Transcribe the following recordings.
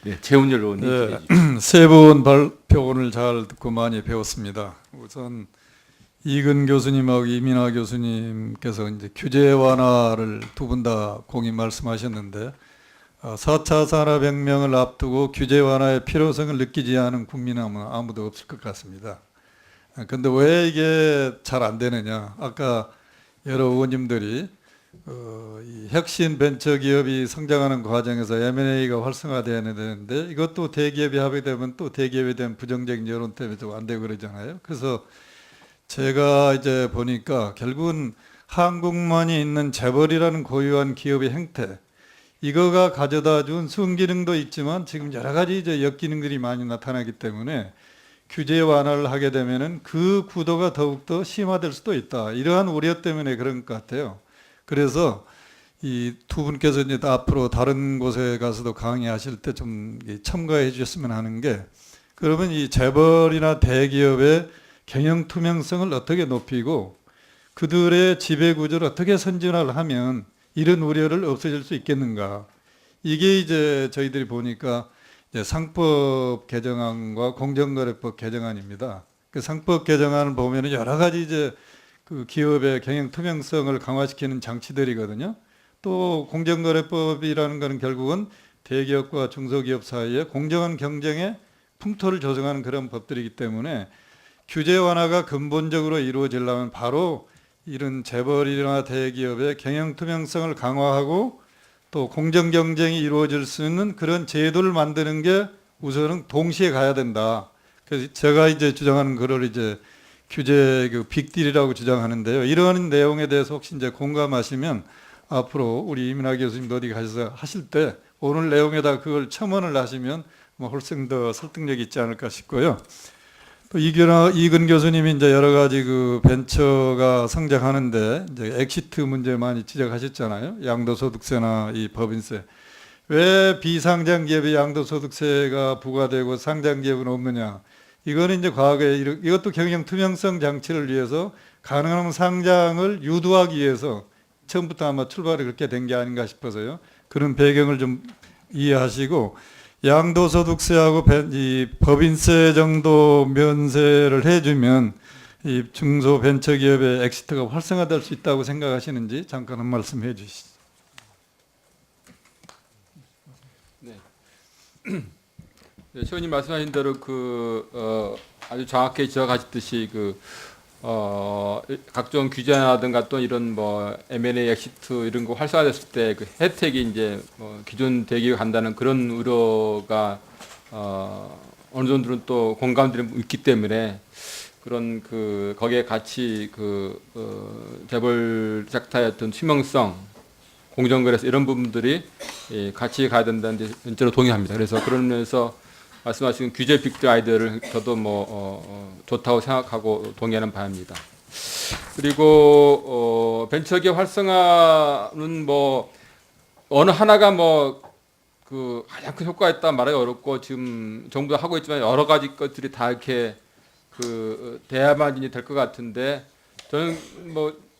네, 최훈열 의원님. 네, 세 분 발표 오늘 잘 듣고 많이 배웠습니다. 우선 이근 교수님하고 이민하 교수님께서 이제 규제 완화를 두 분 다 공히 말씀하셨는데 4차 산업혁명을 앞두고 규제 완화의 필요성을 느끼지 않은 국민은 아무도 없을 것 같습니다. 그런데 왜 이게 잘 안 되느냐? 아까 여러 의원님들이 이 혁신 벤처기업이 성장하는 과정에서 M&A가 활성화되어야 되는데 이것도 대기업이 하게 되면 또 대기업에 대한 부정적인 여론 때문에 좀 안 되고 그러잖아요. 그래서 제가 이제 보니까 결국은 한국만이 있는 재벌이라는 고유한 기업의 행태, 이거가 가져다 준 순기능도 있지만 지금 여러 가지 이제 역기능들이 많이 나타나기 때문에 규제 완화를 하게 되면은 그 구도가 더욱더 심화될 수도 있다. 이러한 우려 때문에 그런 것 같아요. 그래서 이 두 분께서 이제 앞으로 다른 곳에 가서도 강의하실 때 좀 첨가해 주셨으면 하는 게, 그러면 이 재벌이나 대기업의 경영 투명성을 어떻게 높이고 그들의 지배 구조를 어떻게 선진화를 하면 이런 우려를 없애질 수 있겠는가. 이게 이제 저희들이 보니까 이제 상법 개정안과 공정거래법 개정안입니다. 그 상법 개정안을 보면은 여러 가지 이제 그 기업의 경영 투명성을 강화시키는 장치들이거든요. 또 공정거래법이라는 것은 결국은 대기업과 중소기업 사이에 공정한 경쟁의 풍토를 조성하는 그런 법들이기 때문에 규제 완화가 근본적으로 이루어지려면 바로 이런 재벌이나 대기업의 경영 투명성을 강화하고 또 공정 경쟁이 이루어질 수 있는 그런 제도를 만드는 게 우선은 동시에 가야 된다. 그래서 제가 이제 주장하는 거를 이제 규제 그 빅딜이라고 주장하는데요. 이런 내용에 대해서 혹시 이제 공감하시면 앞으로 우리 이민하 교수님도 어디 가셔서 하실 때 오늘 내용에다 그걸 첨언을 하시면 뭐 훨씬 더 설득력이 있지 않을까 싶고요. 또 이근 교수님이 이제 여러 가지 그 벤처가 성장하는데 이제 엑시트 문제 많이 지적하셨잖아요. 양도소득세나 이 법인세. 왜 비상장 기업에 양도소득세가 부과되고 상장 기업은 없느냐? 이거는 이제 과거에 이것도 경영 투명성 장치를 위해서 가능한 상장을 유도하기 위해서 처음부터 아마 출발이 그렇게 된 게 아닌가 싶어서요. 그런 배경을 좀 이해하시고 양도소득세하고 이 법인세 정도 면세를 해주면 이 중소벤처기업의 엑시트가 활성화될 수 있다고 생각하시는지 잠깐 한 말씀 해주시죠. 네. 네, 최원님 말씀하신 대로 아주 정확히 지적하셨듯이 각종 규제라든가 또 이런 뭐 M&A 엑시트 이런 거 활성화됐을 때 그 혜택이 이제 기존 대기업 간다는 그런 우려가 어느 정도는 또 공감들이 있기 때문에 그런 거기에 같이 재벌 섹터의 어떤 투명성, 공정거래소 이런 부분들이 같이 가야 된다는 데 전체로 동의합니다. 그래서 그런 면에서 말씀하신 규제 빅딜 아이디어를 저도 좋다고 생각하고 동의하는 바입니다. 그리고 벤처기업 활성화는 어느 하나가 가장 큰 효과가 있다 말하기 어렵고 지금 정부가 하고 있지만 여러 가지 것들이 다 이렇게 돼야만 될 것 같은데 저는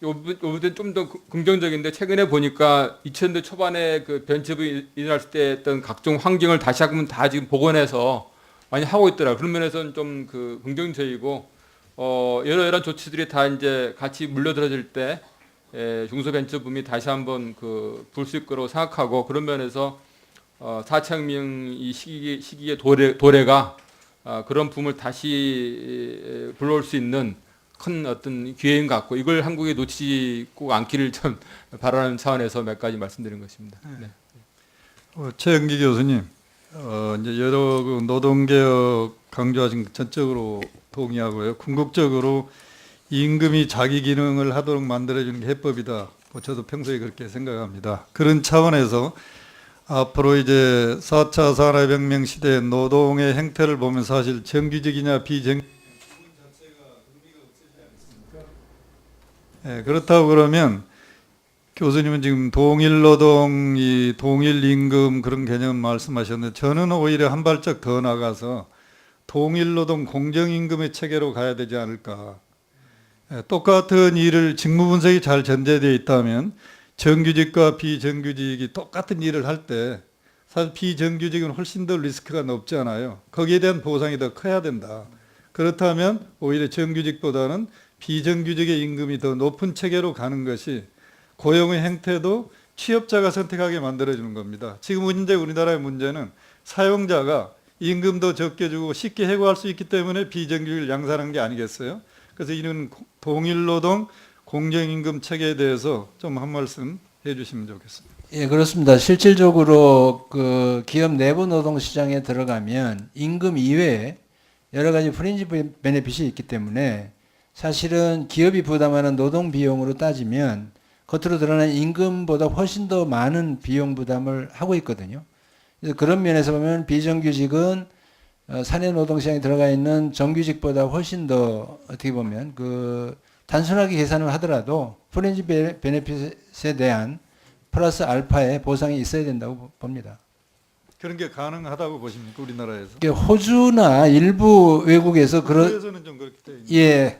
요번에 좀 더 긍정적인데 최근에 보니까 2000년대 초반에 벤처업이 일어났을 때 했던 각종 환경을 다시 한번 다 지금 복원해서 많이 하고 있더라고요. 그런 면에서는 좀 긍정적이고 이런 조치들이 다 이제 같이 물려들어질 때 중소벤처붐이 다시 한번 불 수 있을 거라고 생각하고 그런 면에서 4차 혁명 이 시기의 도래가 그런 붐을 다시 불러올 수 있는 큰 어떤 기회인 것 같고 이걸 한국에 놓치지 꼭 않기를 좀 바라는 차원에서 몇 가지 말씀드린 것입니다. 네. 최영기 교수님, 이제 여러 노동개혁 강조하신 것 전적으로 동의하고요. 궁극적으로 임금이 자기 기능을 하도록 만들어주는 게 해법이다. 저도 평소에 그렇게 생각합니다. 그런 차원에서 앞으로 이제 4차 산업혁명 시대의 노동의 행태를 보면 사실 정규직이냐 비정규직 그렇다고 그러면 교수님은 지금 동일노동, 동일임금 그런 개념 말씀하셨는데 저는 오히려 한 발짝 더 나가서 동일노동 공정임금의 체계로 가야 되지 않을까. 똑같은 일을 직무 분석이 잘 전제되어 있다면 정규직과 비정규직이 똑같은 일을 할 때 사실 비정규직은 훨씬 더 리스크가 높잖아요. 거기에 대한 보상이 더 커야 된다. 그렇다면 오히려 정규직보다는 비정규직의 임금이 더 높은 체계로 가는 것이 고용의 행태도 취업자가 선택하게 만들어주는 겁니다. 지금 문제 우리나라의 문제는 사용자가 임금도 적게 주고 쉽게 해고할 수 있기 때문에 비정규직을 양산한 게 아니겠어요? 그래서 이런 동일노동 공정임금 체계에 대해서 좀 한 말씀 해주시면 좋겠습니다. 예, 그렇습니다. 실질적으로 그 기업 내부 노동 시장에 들어가면 임금 이외에 여러 가지 프린지 베네핏이 있기 때문에 사실은 기업이 부담하는 노동 비용으로 따지면 겉으로 드러난 임금보다 훨씬 더 많은 비용 부담을 하고 있거든요. 그래서 그런 면에서 보면 비정규직은 사내 노동 시장에 들어가 있는 정규직보다 훨씬 더 어떻게 보면 그 단순하게 계산을 하더라도 프린지 베네핏에 대한 플러스 알파의 보상이 있어야 된다고 봅니다. 그런 게 가능하다고 보십니까, 우리나라에서? 이게 호주나 일부 외국에서 그런 호주에서는 좀 그렇기 때문에. 예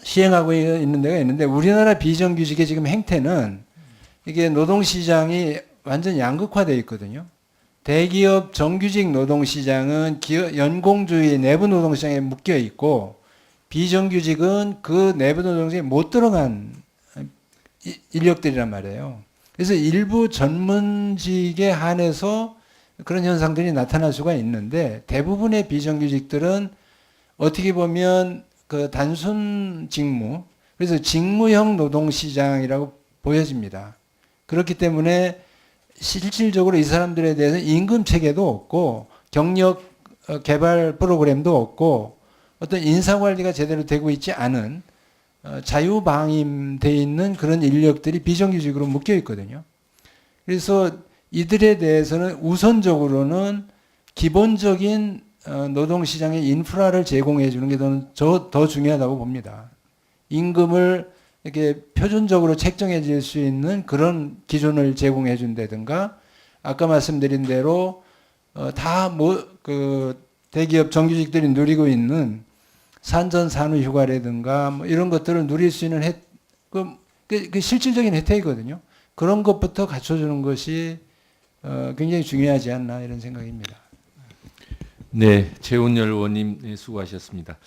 시행하고 있는 데가 있는데 우리나라 비정규직의 지금 행태는 이게 노동 시장이 완전 양극화되어 있거든요. 대기업 정규직 노동 시장은 기업 연공주의 내부 노동 시장에 묶여 있고 비정규직은 그 내부 노동 시장에 못 들어간 인력들이란 말이에요. 그래서 일부 전문직에 한해서 그런 현상들이 나타날 수가 있는데 대부분의 비정규직들은 어떻게 보면 그 단순 직무, 그래서 직무형 노동시장이라고 보여집니다. 그렇기 때문에 실질적으로 이 사람들에 대해서 임금 체계도 없고 경력 개발 프로그램도 없고 어떤 인사관리가 제대로 되고 있지 않은 자유방임되어 있는 그런 인력들이 비정규직으로 묶여 있거든요. 그래서 이들에 대해서는 우선적으로는 기본적인 노동시장의 인프라를 제공해 주는 게 더 중요하다고 봅니다. 임금을 이렇게 표준적으로 책정해 줄 수 있는 그런 기준을 제공해 준다든가 아까 말씀드린 대로 그 대기업 정규직들이 누리고 있는 산전 산후 휴가라든가 뭐 이런 것들을 누릴 수 있는 그 실질적인 혜택이거든요. 그런 것부터 갖춰주는 것이 굉장히 중요하지 않나 이런 생각입니다. 네, 최운열 의원님 수고하셨습니다.